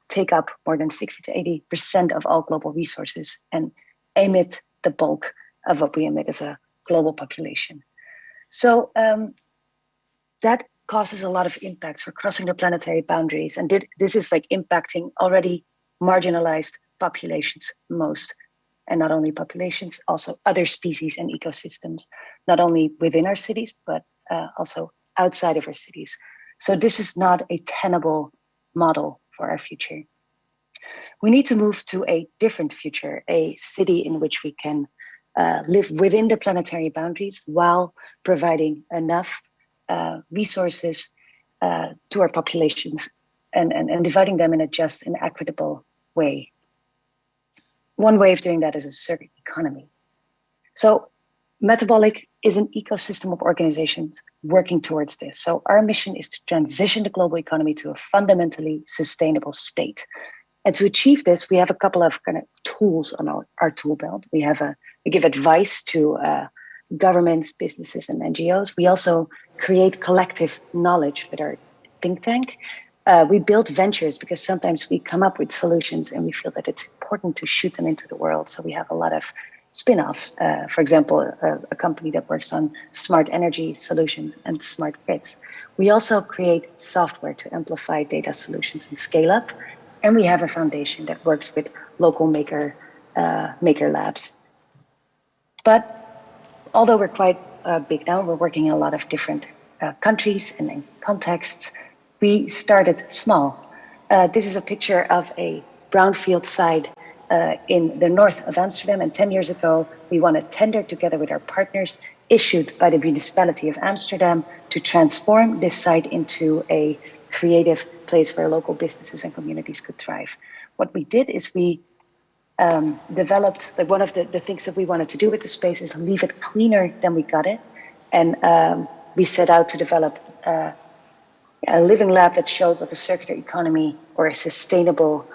Speaker 6: take up more than 60 to 80% of all global resources and emit the bulk of what we emit as a global population. So that causes a lot of impacts. We're crossing the planetary boundaries, and this is like impacting already marginalized populations most. And not only populations, also other species and ecosystems, not only within our cities, but also outside of our cities. So this is not a tenable model for our future. We need to move to a different future, a city in which we can live within the planetary boundaries while providing enough resources to our populations and dividing them in a just and equitable way. One way of doing that is a circular economy. So Metabolic is an ecosystem of organizations working towards this. So our mission is to transition the global economy to a fundamentally sustainable state. And to achieve this, we have a couple of kind of tools on our tool belt. We give advice to governments, businesses, and NGOs. We also create collective knowledge with our think tank. We build ventures because sometimes we come up with solutions and we feel that it's important to shoot them into the world. So we have a lot of spin-offs. For example, a company that works on smart energy solutions and smart grids. We also create software to amplify data solutions and scale up. And we have a foundation that works with local maker labs. But although we're quite big now, we're working in a lot of different countries and in contexts. We started small. This is a picture of a brownfield site in the north of Amsterdam. And 10 years ago, we won a tender together with our partners issued by the municipality of Amsterdam to transform this site into a creative place where local businesses and communities could thrive. What we did is we developed, like one of the things that we wanted to do with the space is leave it cleaner than we got it. And we set out to develop a living lab that showed what the circular economy or a sustainable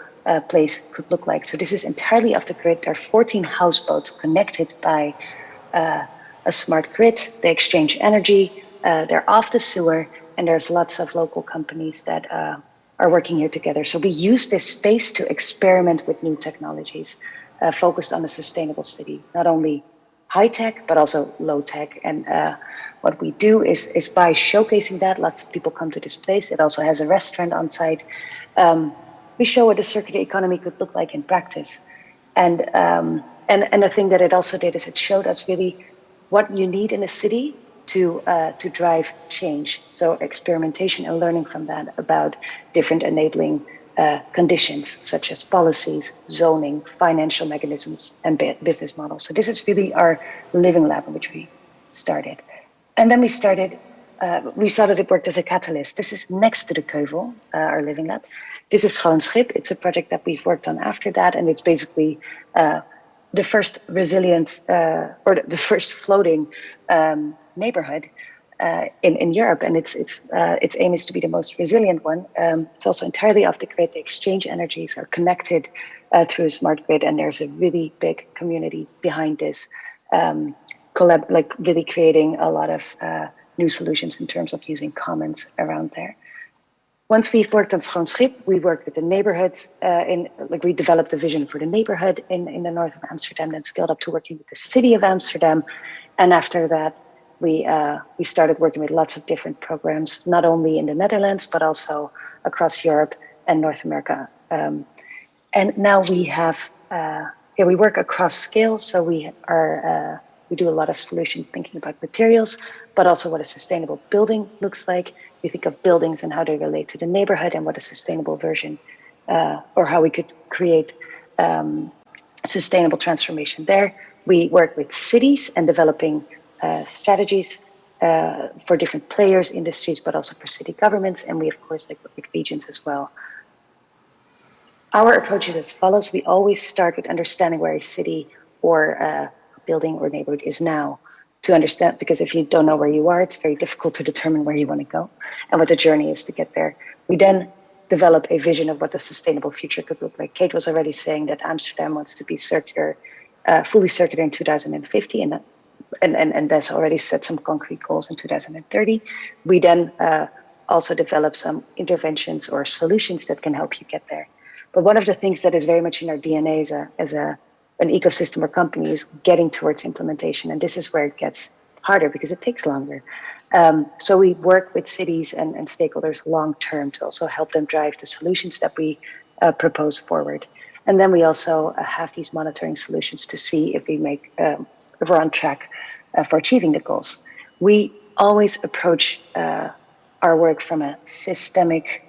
Speaker 6: place could look like. So this is entirely off the grid. There are 14 houseboats connected by a smart grid. They exchange energy. They're off the sewer, and there's lots of local companies that are working here together. So we use this space to experiment with new technologies focused on a sustainable city, not only high tech, but also low tech. And what we do is by showcasing that, lots of people come to this place. It also has a restaurant on site. We show what a circular economy could look like in practice. And the thing that it also did is it showed us really what you need in a city to drive change. So experimentation and learning from that about different enabling conditions, such as policies, zoning, financial mechanisms, and business models. So this is really our living lab in which we started. And then we saw that it worked as a catalyst. This is next to the Keuvel, our living lab. This is Schoon Schip. It's a project that we've worked on after that, and it's basically the first resilient or the first floating neighborhood in Europe, and its aim is to be the most resilient one. It's also entirely off the grid. The exchange energies are connected through a smart grid, and there's a really big community behind this. Really creating a lot of new solutions in terms of using commons around there. Once we've worked on Schoon Schip, we worked with the neighborhoods. We developed a vision for the neighborhood in the north of Amsterdam, then scaled up to working with the city of Amsterdam. And after that, we started working with lots of different programs, not only in the Netherlands, but also across Europe and North America. And now we have, we work across scale. So we do a lot of solution thinking about materials, but also what a sustainable building looks like. We think of buildings and how they relate to the neighborhood and what a sustainable version, or how we could create sustainable transformation there. We work with cities and developing strategies for different players, industries, but also for city governments. And we, of course, look at regions as well. Our approach is as follows. We always start with understanding where a city or a building or neighborhood is now, to understand, because if you don't know where you are, it's very difficult to determine where you want to go and what the journey is to get there. We then develop a vision of what the sustainable future could look like. Kate was already saying that Amsterdam wants to be circular, fully circular in 2050, and that's already set some concrete goals in 2030. We then also develop some interventions or solutions that can help you get there. But one of the things that is very much in our DNA as an ecosystem or company is getting towards implementation. And this is where it gets harder because it takes longer. So we work with cities and stakeholders long term to also help them drive the solutions that we propose forward. And then we also have these monitoring solutions to see if if we're on track for achieving the goals. We always approach our work from a systemic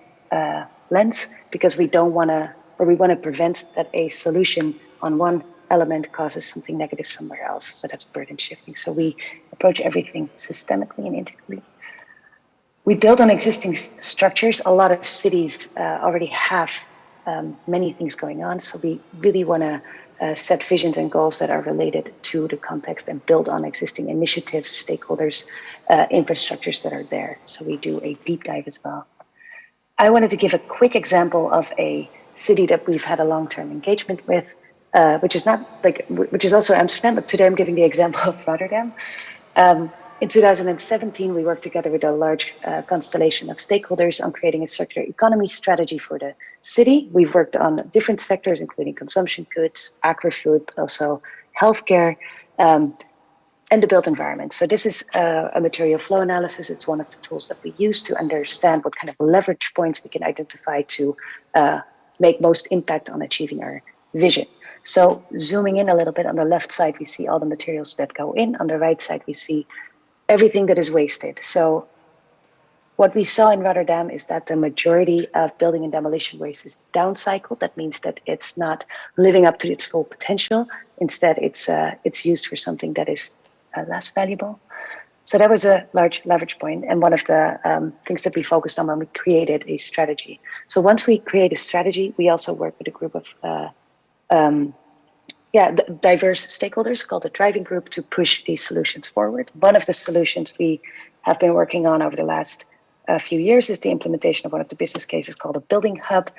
Speaker 6: lens, because we want to prevent that a solution on one element causes something negative somewhere else. So that's burden shifting. So we approach everything systemically and integrally. We build on existing structures. A lot of cities already have many things going on. So we really want to set visions and goals that are related to the context and build on existing initiatives, stakeholders, infrastructures that are there. So we do a deep dive as well. I wanted to give a quick example of a city that we've had a long-term engagement with, which is also Amsterdam, but today I'm giving the example of Rotterdam. In 2017, we worked together with a large constellation of stakeholders on creating a circular economy strategy for the city. We've worked on different sectors, including consumption goods, agri-food, but also healthcare, and the built environment. So this is a material flow analysis. It's one of the tools that we use to understand what kind of leverage points we can identify to make most impact on achieving our vision. So zooming in a little bit, on the left side, we see all the materials that go in. On the right side, we see everything that is wasted. So what we saw in Rotterdam is that the majority of building and demolition waste is downcycled. That means that it's not living up to its full potential. Instead, it's used for something that is less valuable. So that was a large leverage point, and one of the things that we focused on when we created a strategy. So once we create a strategy, we also work with a group of diverse stakeholders called the driving group to push these solutions forward. One of the solutions we have been working on over the last few years is the implementation of one of the business cases called a building hub.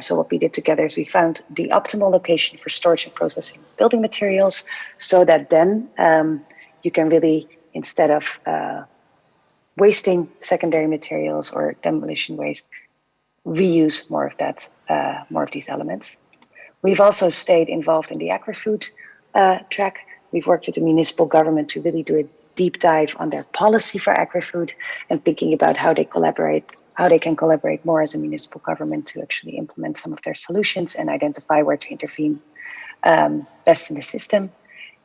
Speaker 6: So what we did together is we found the optimal location for storage and processing building materials, so that then you can really, instead of wasting secondary materials or demolition waste, reuse more of these elements. We've also stayed involved in the agri-food track. We've worked with the municipal government to really do a deep dive on their policy for agri-food and thinking about how they can collaborate more as a municipal government to actually implement some of their solutions and identify where to intervene best in the system.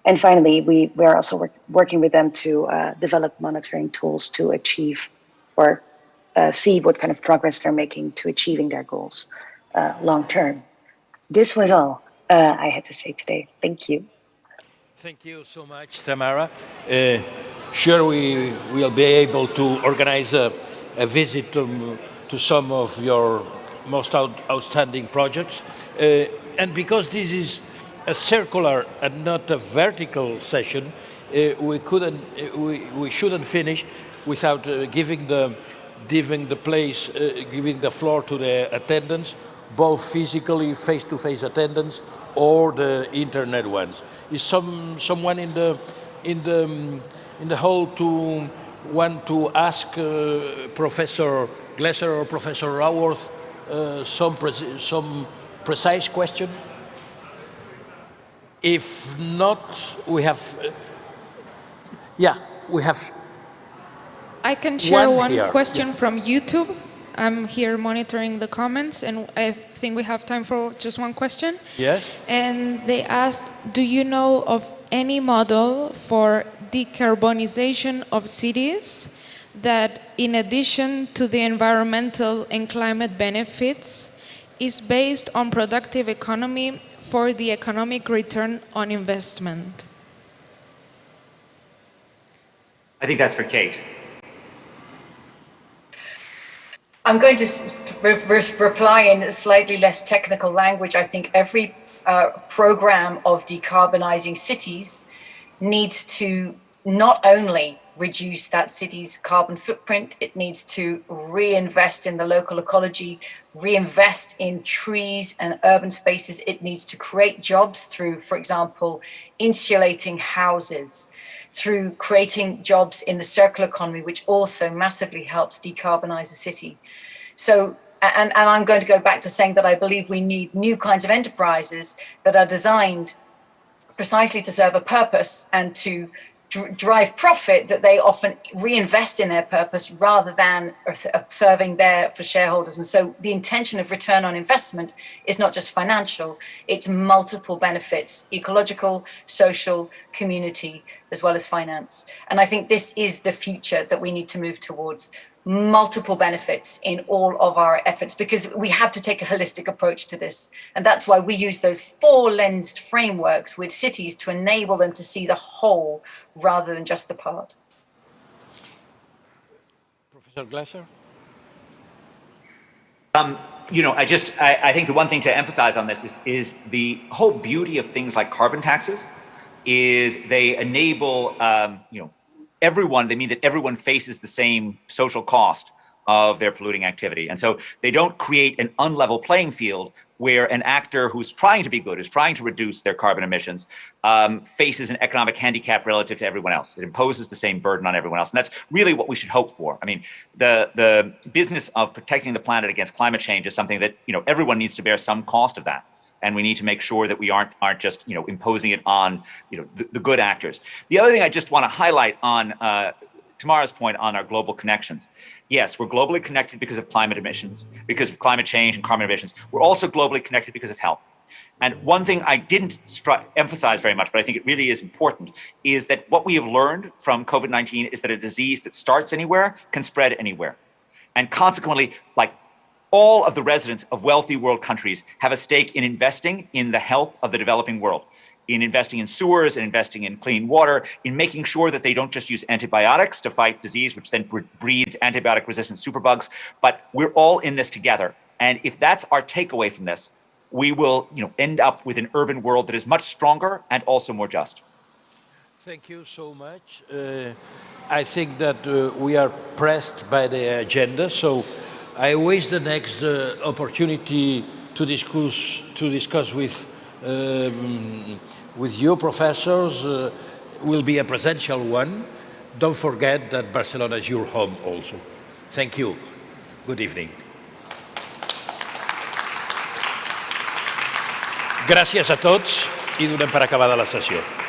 Speaker 6: And finally, we're also working with them to develop monitoring tools to achieve or see what kind of progress they're making to achieving their goals long term. This was all I had to say today. Thank you.
Speaker 4: Thank you so much, Tamara. Sure, we will be able to organize a visit to some of your most outstanding projects. And because this is a circular and not a vertical session, we shouldn't finish without giving the floor to the attendants, both physically face-to-face attendants or the internet ones. Is someone in the hall to want to ask Professor Glaser or Professor Raworth some precise question? If not, we have.
Speaker 7: I can share one question
Speaker 4: Yeah.
Speaker 7: from YouTube. I'm here monitoring the comments, and I think we have time for just one question.
Speaker 4: Yes.
Speaker 7: And they asked, do you know of any model for decarbonization of cities that, in addition to the environmental and climate benefits, is based on productive economy for the economic return on investment?
Speaker 3: I think that's for Kate.
Speaker 5: I'm going to reply in slightly less technical language. I think every program of decarbonizing cities needs to not only reduce that city's carbon footprint, it needs to reinvest in the local ecology, reinvest in trees and urban spaces. It needs to create jobs through, for example, insulating houses, through creating jobs in the circular economy, which also massively helps decarbonize a city. So, and I'm going to go back to saying that I believe we need new kinds of enterprises that are designed precisely to serve a purpose and to drive profit, that they often reinvest in their purpose rather than serving there for shareholders. And so the intention of return on investment is not just financial, it's multiple benefits, ecological, social, community, as well as finance. And I think this is the future that we need to move towards. Multiple benefits in all of our efforts, because we have to take a holistic approach to this. And that's why we use those 4-lensed frameworks with cities to enable them to see the whole rather than just the part.
Speaker 4: Professor Glasser?
Speaker 3: I think the one thing to emphasize on this is the whole beauty of things like carbon taxes is they enable, everyone, they mean that everyone faces the same social cost of their polluting activity. And so they don't create an unlevel playing field where an actor who's trying to be good, who's trying to reduce their carbon emissions, faces an economic handicap relative to everyone else. It imposes the same burden on everyone else. And that's really what we should hope for. I mean, the business of protecting the planet against climate change is something that, everyone needs to bear some cost of that. And we need to make sure that we aren't just imposing it on the good actors. The other thing I just want to highlight on Tamara's point on our global connections. Yes, we're globally connected because of climate emissions, because of climate change and carbon emissions. We're also globally connected because of health. And one thing I didn't emphasize very much, but I think it really is important, is that what we have learned from COVID-19 is that a disease that starts anywhere can spread anywhere. And consequently, all of the residents of wealthy world countries have a stake in investing in the health of the developing world, in investing in sewers and investing in clean water, in making sure that they don't just use antibiotics to fight disease, which then breeds antibiotic-resistant superbugs, but we're all in this together. And if that's our takeaway from this, we will end up with an urban world that is much stronger and also more just.
Speaker 4: Thank you so much. I think that we are pressed by the agenda, so I wish the next opportunity to discuss with you professors will be a presential one. Don't forget that Barcelona is your home also. Thank you. Good evening. Gràcies a tots i donem per acabada la sessió.